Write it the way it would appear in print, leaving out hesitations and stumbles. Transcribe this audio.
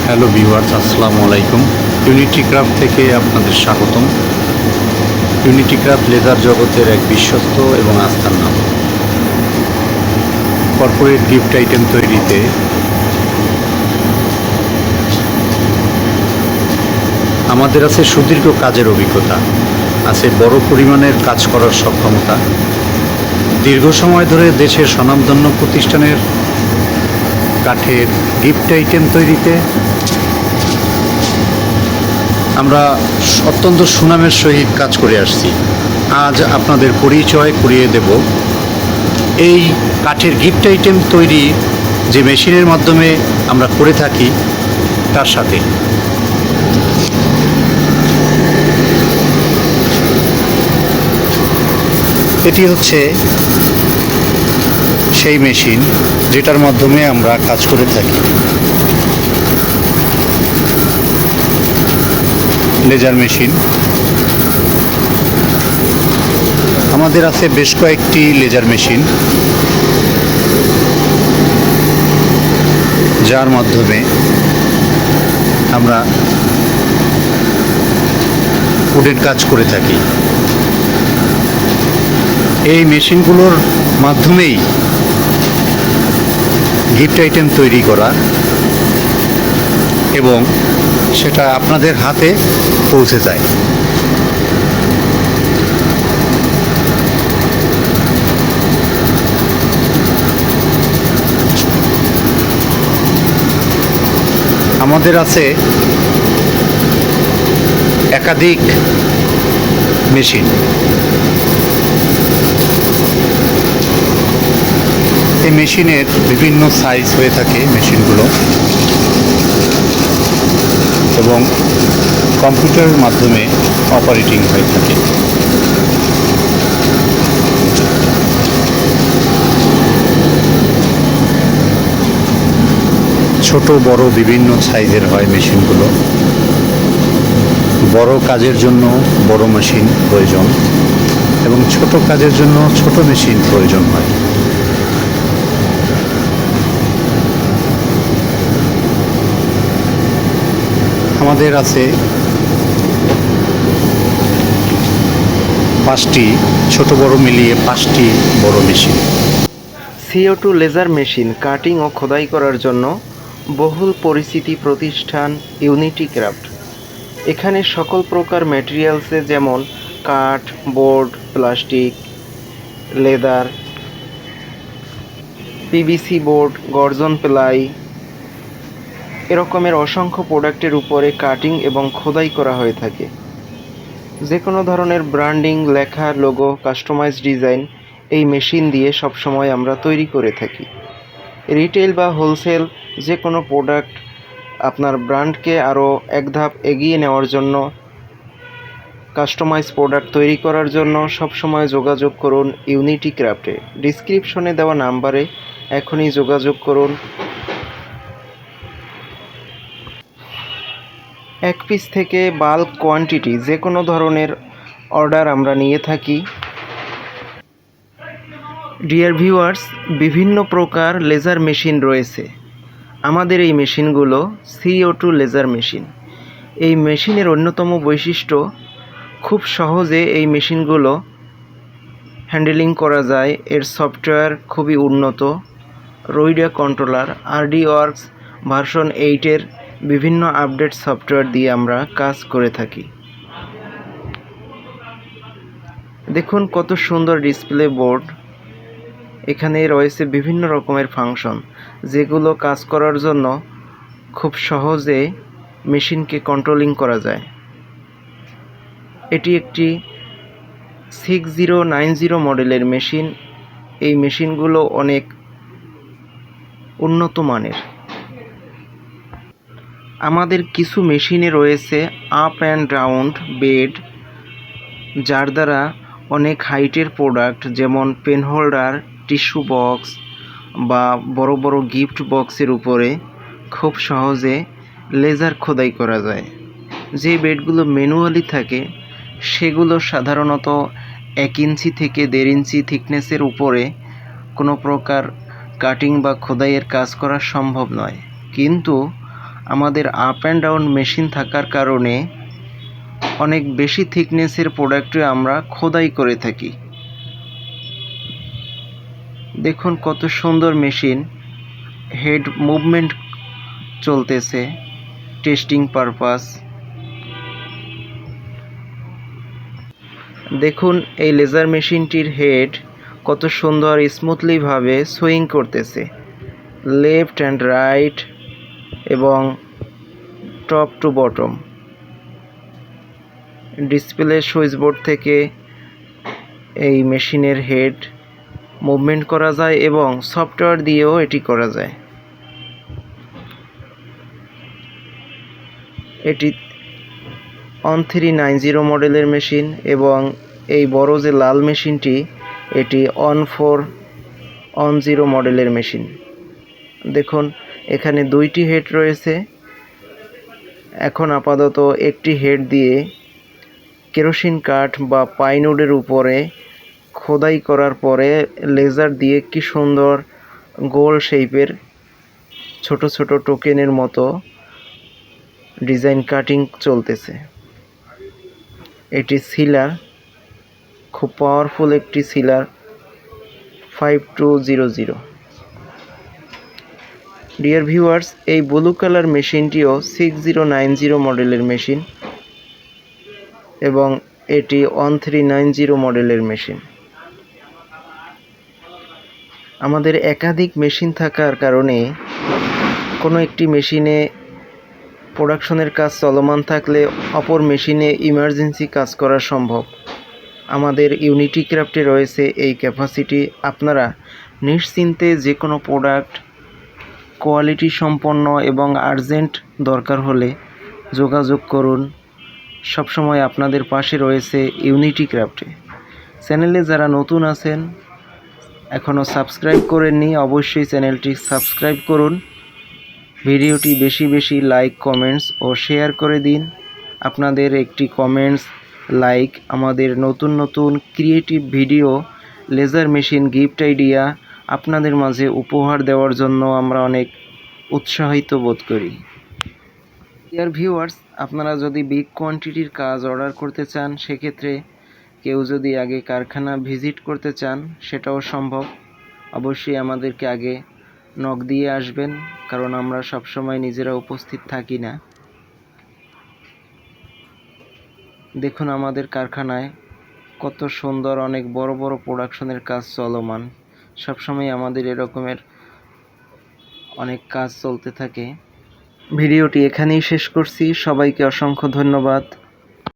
Hello viewers, আসসালামু আলাইকুম। Unity craft থেকে আপনাদের স্বাগতম। ইউনিটি ক্রাফট লেদার জগতের এক বিশ্বস্ত এবং আস্থার নাম। কর্পোরেট গিফট আইটেম তৈরিতে আমাদের আছে সুদীর্ঘ কাজের অভিজ্ঞতা, আছে বড় পরিমাণের কাজ করার সক্ষমতা। দীর্ঘ সময় ধরে দেশের স্বনামধন্য প্রতিষ্ঠানের কাঠের গিফট আইটেম তৈরিতে আমরা অত্যন্ত সুনামের সহিত কাজ করে আসছি। আজ আপনাদের পরিচয় করিয়ে দেব এই কাঠের গিফট আইটেম তৈরি যে মেশিনের মাধ্যমে আমরা করে থাকি তার সাথে। এটি হচ্ছে সেই মেশিন যেটার মাধ্যমে আমরা কাজ করে থাকি। লেজার মেশিন আমাদের আছে বেশ কয়েকটি লেজার মেশিন, যার মাধ্যমে আমরা উডের কাজ করে থাকি। এই মেশিনগুলোর মাধ্যমেই গিফট আইটেম তৈরি করা এবং সেটা আপনাদের হাতে পৌঁছে যায়। আমাদের আছে একাধিক মেশিন। এই মেশিনের বিভিন্ন সাইজ হয়ে থাকে মেশিনগুলো, এবং কম্পিউটারের মাধ্যমে অপারেটিং হয়ে থাকে। ছোট বড় বিভিন্ন সাইজের হয় মেশিনগুলো। বড় কাজের জন্য বড় মেশিন প্রয়োজন এবং ছোট কাজের জন্য ছোট মেশিন প্রয়োজন হয়। আমাদের আছে 5টি ছোট বড় মিলিয়ে 5টি বড় machine. CO2 laser machine cutting ও খোদাই করার জন্য বহুল পরিচিতি প্রতিষ্ঠান ইউনিটি ক্রাফট। এখানে সকল প্রকার ম্যাটেরিয়ালসে যেমন কাঠ, board, plastic, leather, PVC board, গর্জন প্লাই এরকমের অসংখ্য প্রোডাক্টের উপরে কাটিং এবং খোদাই করা হয়ে থাকে। যে কোনো ধরনের ব্র্যান্ডিং, লেখা, লোগো, কাস্টমাইজ ডিজাইন এই মেশিন দিয়ে সবসময় আমরা তৈরি করে থাকি। রিটেল বা হোলসেল যে কোনো প্রোডাক্ট আপনার ব্র্যান্ডকে আরও এক ধাপ এগিয়ে নেওয়ার জন্য, কাস্টমাইজ প্রোডাক্ট তৈরি করার জন্য সবসময় যোগাযোগ করুন ইউনিটি ক্রাফটে। ডিসক্রিপশনে দেওয়া নাম্বারে এখনই যোগাযোগ করুন। এক পিস থেকে বাল্ক কোয়ান্টিটি যে কোনো ধরনের অর্ডার আমরা নিয়ে থাকি। ডিয়ার ভিউয়ার্স, বিভিন্ন প্রকার লেজার মেশিন রয়েছে। আমাদের এই মেশিনগুলো CO2 লেজার মেশিন। এই মেশিনের অন্যতম বৈশিষ্ট্য, খুব সহজে এই মেশিনগুলো হ্যান্ডেলিং করা যায়। এর সফটওয়্যার খুবই উন্নত। রোইডা কন্ট্রোলার, RD ওয়ার্কস ভার্সন 8-এর বিভিন্ন আপডেট সফটওয়্যার দিয়ে আমরা কাজ করে থাকি। দেখুন কত সুন্দর ডিসপ্লে বোর্ড। এখানে রয়েছে বিভিন্ন রকমের ফাংশন, যেগুলো কাজ করার জন্য খুব সহজে মেশিনকে কন্ট্রোলিং করা যায়। এটি একটি 6090 মডেলের মেশিন। এই মেশিনগুলো অনেক উন্নত মানের। আমাদের কিছু মেশিনে রয়েছে আপ অ্যান্ড ডাউন বেড, যার দ্বারা অনেক হাইটের প্রোডাক্ট যেমন পেন হোল্ডার, টিস্যু বক্স বা বড় বড় গিফট বক্সের উপরে খুব সহজে লেজার খোদাই করা যায়। যে বেডগুলো ম্যানুয়ালি থাকে সেগুলো সাধারণত 1 ইঞ্চি থেকে 1.5 ইঞ্চি থিকনেসের উপরে কোনো প্রকার কাটিং বা খোদাইয়ের কাজ করা সম্ভব নয়। কিন্তু আমাদের আপ অ্যান্ড ডাউন মেশিন থাকার কারণে অনেক বেশি থিকনেসের প্রোডাক্টে আমরা খোদাই করে থাকি। দেখুন কত সুন্দর মেশিন, হেড মুভমেন্ট চলতেছে টেস্টিং পারপাস। দেখুন এই লেজার মেশিনটির হেড কত সুন্দর স্মুথলিভাবে সুইং করতেছে, লেফট অ্যান্ড রাইট এবং top to bottom. Display switchboard থেকে এই মেশিনের হেড মুভমেন্ট করা যায় এবং সফটওয়্যার দিয়েও এটি করা যায়। এটি 1390 মডেলের মেশিন এবং এই বড় যে লাল মেশিনটি এটি 1410 মডেলের মেশিন। দেখুন এখানে দুইটি হেড রয়েছে। এখন আপাতত একটি হেড দিয়ে কেরোসিন কাঠ বা পাইনউডের উপরে খোদাই করার পরে লেজার দিয়ে কি সুন্দর গোল শেপের ছোট ছোট টোকেনের মতো ডিজাইন কাটিং চলতেছে। এটি সিলার, খুব পাওয়ারফুল একটি সিলার 5200। ডিয়ার ভিউয়ার্স, এই ব্লু কালার মেশিনটিও 6090 মডেলের মেশিন এবং এটি 1390 মডেলের মেশিন। আমাদের একাধিক মেশিন থাকার কারণে কোনো একটি মেশিনে প্রোডাকশনের কাজ চলমান থাকলে অপর মেশিনে ইমার্জেন্সি কাজ করা সম্ভব। আমাদের ইউনিটি ক্রাফটে রয়েছে এই ক্যাপাসিটি। আপনারা নিশ্চিন্তে যে কোনো প্রোডাক্ট কোয়ালিটি সম্পন্ন এবং আর্জেন্ট দরকার হলে যোগাযোগ করুন। সবসময় আপনাদের পাশে রয়েছে ইউনিটি ক্রাফটে। চ্যানেলে যারা নতুন আছেন এখনও সাবস্ক্রাইব করেননি, অবশ্যই চ্যানেলটি সাবস্ক্রাইব করুন। ভিডিওটি বেশি বেশি লাইক, কমেন্টস ও শেয়ার করে দিন। আপনাদের একটি কমেন্টস, লাইক আমাদের নতুন নতুন creative video, laser machine gift idea আপনাদের মাঝে উপহার দেওয়ার জন্য আমরা অনেক উৎসাহিত বোধ করি। ডিয়ার ভিউয়ার্স, আপনারা যদি বিগ কোয়ান্টিটির কাজ অর্ডার করতে চান, সেক্ষেত্রে কেউ যদি আগে কারখানা ভিজিট করতে চান সেটাও সম্ভব। অবশ্যই আমাদেরকে আগে নক দিয়ে আসবেন, কারণ আমরা সবসময় নিজেরা উপস্থিত থাকি না। দেখুন আমাদের কারখানায় কত সুন্দর অনেক বড় বড় প্রোডাকশনের কাজ চলমান। সবসময় আমাদের এরকমের অনেক কাজ চলতে থাকে। ভিডিওটি এখানেই শেষ করছি। সবাইকে অসংখ্য ধন্যবাদ।